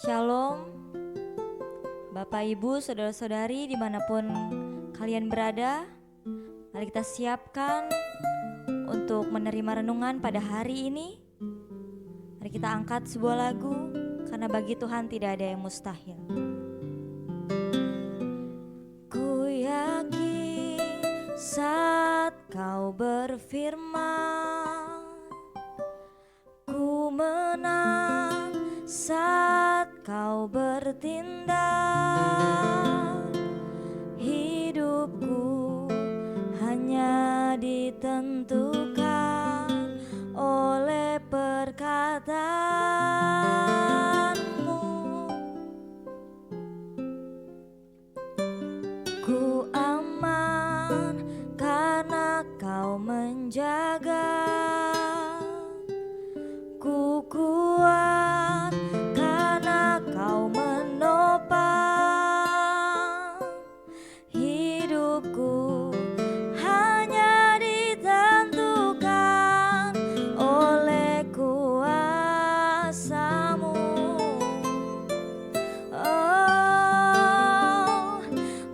Shalom, Bapak Ibu, Saudara-saudari dimanapun kalian berada. Mari kita siapkan untuk menerima renungan pada hari ini. Mari kita angkat sebuah lagu, karena bagi Tuhan tidak ada yang mustahil. Ku yakin saat kau berfirman, ku menang saat kau bertindak. Hidupku hanya ditentukan oleh perkataanmu. Ku aman karena kau menjaga. Ku kuat karena kau menopang. Hidupku hanya ditentukan oleh kuasa-Mu. Oh,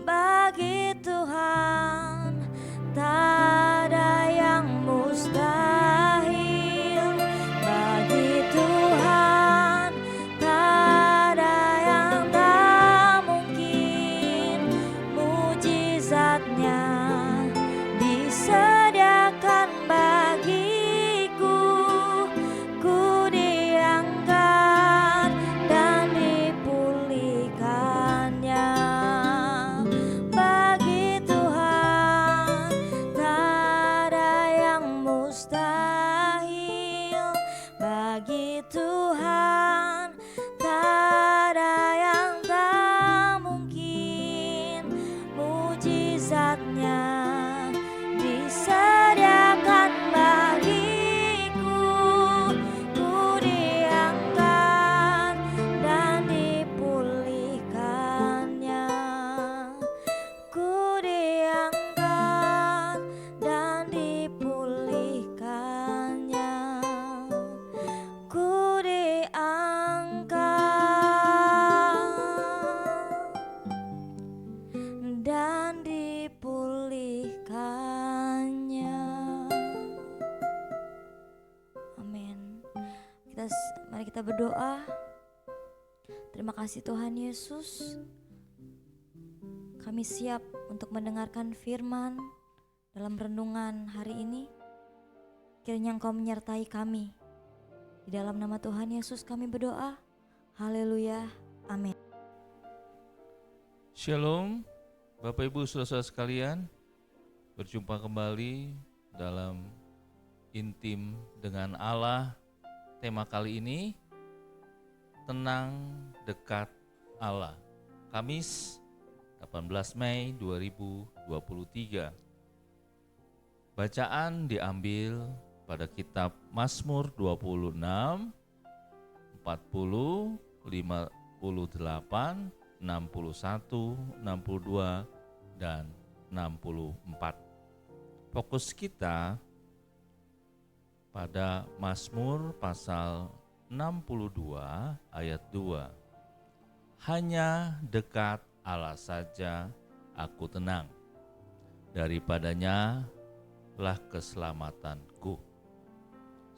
bagi Tuhan tak ada yang mustahil. Bagi Tuhan tak ada yang tak mungkin. Mujizatnya disediakan bagiku. Ku diangkat dan dipulihkannya. Bagi Tuhan tak ada yang mustahil. Bagi Tuhan tak ada yang tak mungkin. Mujizatnya disediakan bagiku. Ku diangkat dan dipulihkannya. Ku diangkat dan dipulihkannya. Ku diangkat dan dipulihkannya. Amin. Mari kita berdoa. Terima kasih Tuhan Yesus. Kami siap untuk mendengarkan firman dalam renungan hari ini. Kiranya Engkau menyertai kami. Di dalam nama Tuhan Yesus kami berdoa. Haleluya. Amin. Shalom, Bapak Ibu Saudara sekalian. Berjumpa kembali dalam Intim dengan Allah. Tema kali ini, tenang dekat Allah. Kamis 18 Mei 2023. Bacaan diambil pada kitab Mazmur 26, 40, 58, 61, 62, dan 64. Fokus kita pada Mazmur pasal 62 ayat 2. Hanya dekat Allah saja aku tenang, daripadanya lah keselamatanku.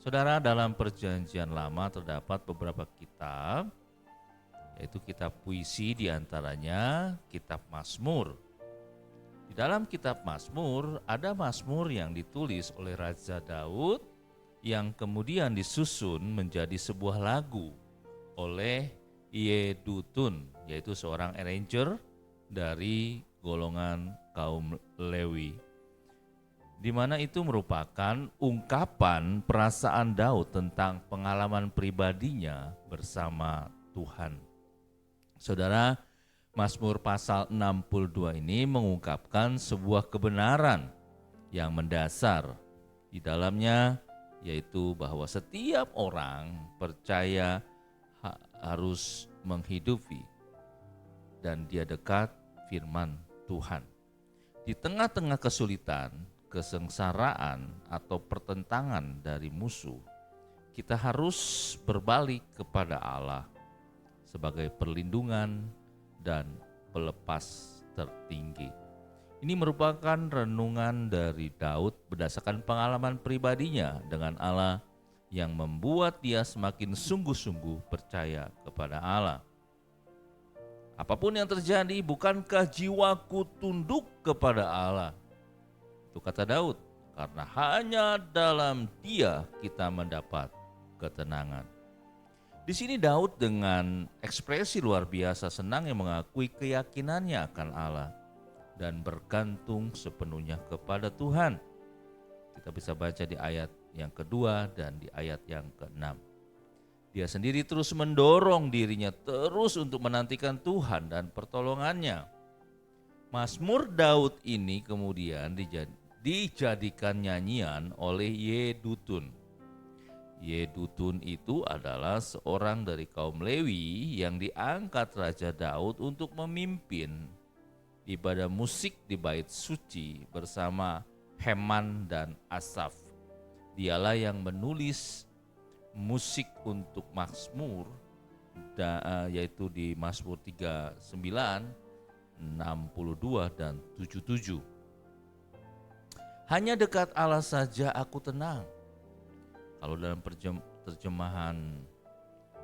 Saudara, dalam perjanjian lama terdapat beberapa kitab, yaitu kitab puisi, diantaranya kitab Mazmur. Di dalam kitab Mazmur ada Mazmur yang ditulis oleh Raja Daud yang kemudian disusun menjadi sebuah lagu oleh Yedutun, yaitu seorang arranger dari golongan kaum Lewi, di mana itu merupakan ungkapan perasaan Daud tentang pengalaman pribadinya bersama Tuhan. Saudara, Mazmur pasal 62 ini mengungkapkan sebuah kebenaran yang mendasar di dalamnya, yaitu bahwa setiap orang percaya harus menghidupi dan dia dekat firman Tuhan. Di tengah-tengah kesulitan, kesengsaraan atau pertentangan dari musuh, kita harus berbalik kepada Allah. sebagai perlindungan dan pelepas tertinggi. Ini merupakan renungan dari Daud berdasarkan pengalaman pribadinya dengan Allah yang membuat dia semakin sungguh-sungguh percaya kepada Allah. Apapun yang terjadi, bukankah jiwaku tunduk kepada Allah? Itu kata Daud, karena hanya dalam Dia kita mendapat ketenangan. Di sini Daud dengan ekspresi luar biasa senang yang mengakui keyakinannya akan Allah dan bergantung sepenuhnya kepada Tuhan. Kita bisa baca di ayat yang kedua dan di ayat yang keenam. Dia sendiri terus mendorong dirinya terus untuk menantikan Tuhan dan pertolongannya. Mazmur Daud ini kemudian dijadikan nyanyian oleh Yedutun. Yedutun itu adalah seorang dari kaum Lewi yang diangkat Raja Daud untuk memimpin ibadah musik di bait suci bersama Heman dan Asaf. Dialah yang menulis musik untuk Mazmur, yaitu di Mazmur 39, 62 dan 77. Hanya dekat Allah saja aku tenang. Kalau dalam terjemahan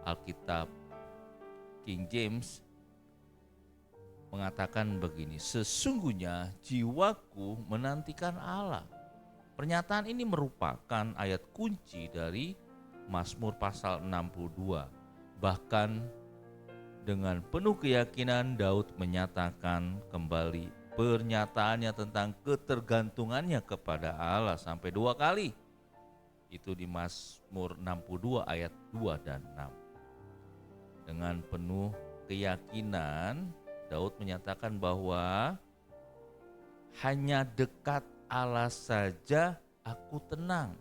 Alkitab King James mengatakan begini, sesungguhnya jiwaku menantikan Allah. Pernyataan ini merupakan ayat kunci dari Mazmur pasal 62. Bahkan dengan penuh keyakinan Daud menyatakan kembali pernyataannya tentang ketergantungannya kepada Allah sampai 2 kali. Itu di Mazmur 62 ayat 2 dan 6. Dengan penuh keyakinan Daud menyatakan bahwa hanya dekat Allah saja aku tenang.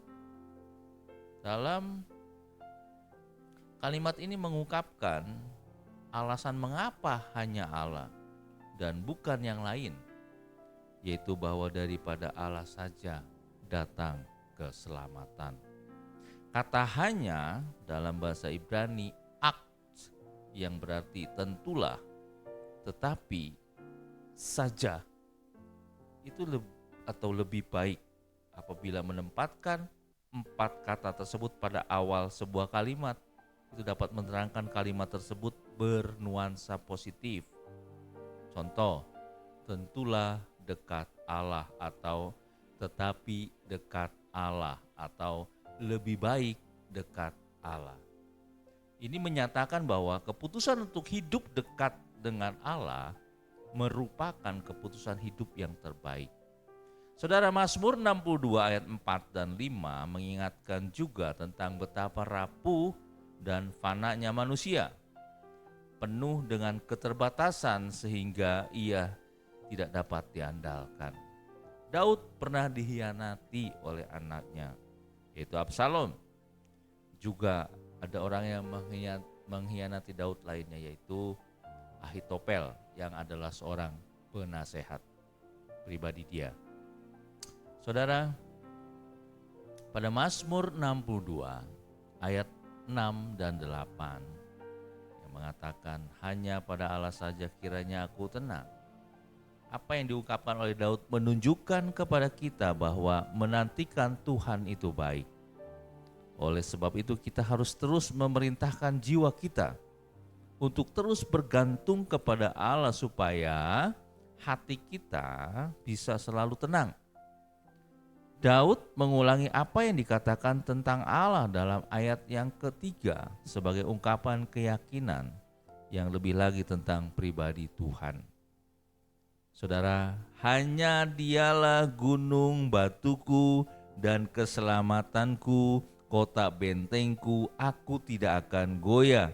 Dalam kalimat ini mengungkapkan alasan mengapa hanya Allah dan bukan yang lain, yaitu bahwa daripada Allah saja datang keselamatan. Kata hanya dalam bahasa Ibrani akt yang berarti tentulah, tetapi saja itu lebih baik apabila menempatkan 4 kata tersebut pada awal sebuah kalimat. Itu dapat menerangkan kalimat tersebut bernuansa positif. Contoh, tentulah dekat Allah, atau tetapi dekat Allah, atau lebih baik dekat Allah. Ini menyatakan bahwa keputusan untuk hidup dekat dengan Allah merupakan keputusan hidup yang terbaik. Saudara, Mazmur 62 ayat 4 dan 5 mengingatkan juga tentang betapa rapuh dan fananya manusia, penuh dengan keterbatasan sehingga ia tidak dapat diandalkan. Daud pernah dikhianati oleh anaknya, yaitu Absalom. Juga ada orang yang mengkhianati Daud lainnya, yaitu Ahitofel, yang adalah seorang penasehat pribadi dia. Saudara, pada Mazmur 62 ayat 6 dan 8 yang mengatakan hanya pada Allah saja kiranya aku tenang. Apa yang diungkapkan oleh Daud menunjukkan kepada kita bahwa menantikan Tuhan itu baik. Oleh sebab itu kita harus terus memerintahkan jiwa kita untuk terus bergantung kepada Allah supaya hati kita bisa selalu tenang. Daud mengulangi apa yang dikatakan tentang Allah dalam ayat yang ketiga sebagai ungkapan keyakinan yang lebih lagi tentang pribadi Tuhan. Saudara, hanya Dialah gunung batuku dan keselamatanku, kota bentengku, aku tidak akan goyah.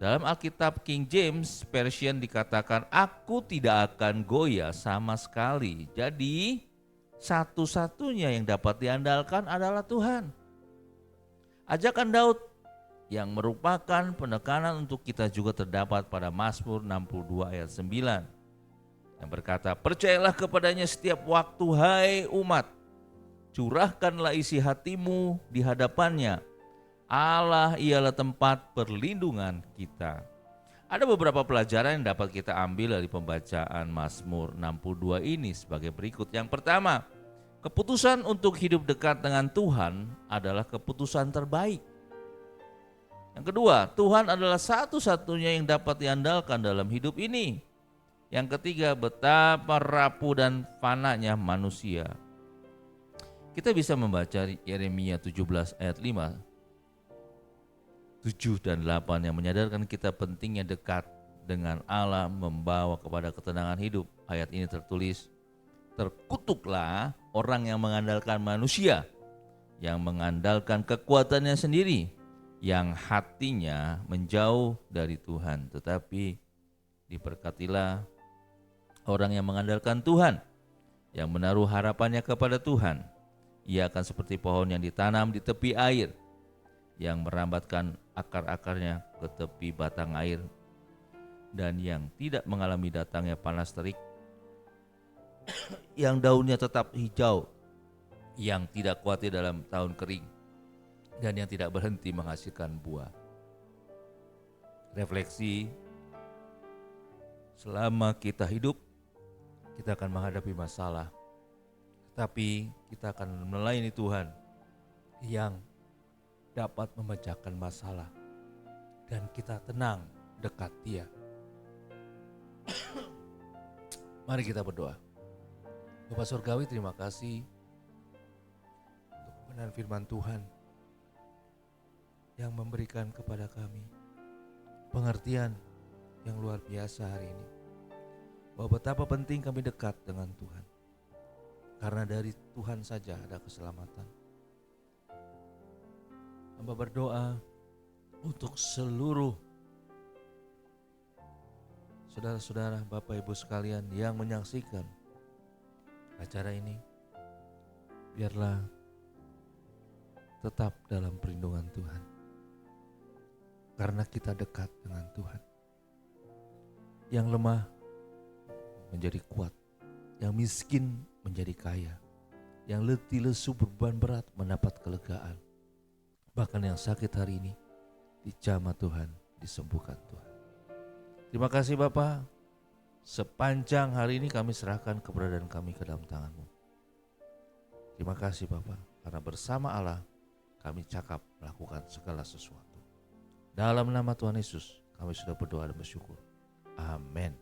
Dalam Alkitab King James Version dikatakan aku tidak akan goyah sama sekali. Jadi satu-satunya yang dapat diandalkan adalah Tuhan. Ajakan Daud yang merupakan penekanan untuk kita juga terdapat pada Mazmur 62 ayat 9 yang berkata, percayalah kepadanya setiap waktu hai umat, curahkanlah isi hatimu di hadapannya, Allah ialah tempat perlindungan kita. Ada beberapa pelajaran yang dapat kita ambil dari pembacaan Mazmur 62 ini sebagai berikut. Yang pertama, keputusan untuk hidup dekat dengan Tuhan adalah keputusan terbaik. Yang kedua, Tuhan adalah satu-satunya yang dapat diandalkan dalam hidup ini. Yang ketiga, betapa rapuh dan fananya manusia. Kita bisa membaca Yeremia 17 ayat 5, 7 dan 8 yang menyadarkan kita pentingnya dekat dengan Allah membawa kepada ketenangan hidup. Ayat ini tertulis, terkutuklah orang yang mengandalkan manusia, yang mengandalkan kekuatannya sendiri, yang hatinya menjauh dari Tuhan. Tetapi diberkatilah orang yang mengandalkan Tuhan, yang menaruh harapannya kepada Tuhan. Ia akan seperti pohon yang ditanam di tepi air, yang merambatkan akar-akarnya ke tepi batang air, dan yang tidak mengalami datangnya panas terik, yang daunnya tetap hijau, yang tidak khawatir dalam tahun kering, dan yang tidak berhenti menghasilkan buah. Refleksi, selama kita hidup, kita akan menghadapi masalah, tetapi kita akan melayani Tuhan yang dapat memecahkan masalah, dan kita tenang dekat Dia. Mari kita berdoa. Bapa Surgawi, terima kasih untuk kebenaran firman Tuhan yang memberikan kepada kami pengertian yang luar biasa hari ini, bahwa betapa penting kami dekat dengan Tuhan, karena dari Tuhan saja ada keselamatan. Hamba berdoa untuk seluruh saudara-saudara, Bapak Ibu sekalian yang menyaksikan acara ini, biarlah tetap dalam perlindungan Tuhan, karena kita dekat dengan Tuhan. Yang lemah menjadi kuat, yang miskin menjadi kaya, yang letih lesu beban berat mendapat kelegaan. Bahkan yang sakit hari ini dijamah Tuhan, disembuhkan Tuhan. Terima kasih Bapa. Sepanjang hari ini kami serahkan keberadaan kami ke dalam tangan-Mu. Terima kasih Bapa, karena bersama Allah kami cakap melakukan segala sesuatu. Dalam nama Tuhan Yesus kami sudah berdoa dan bersyukur. Amin.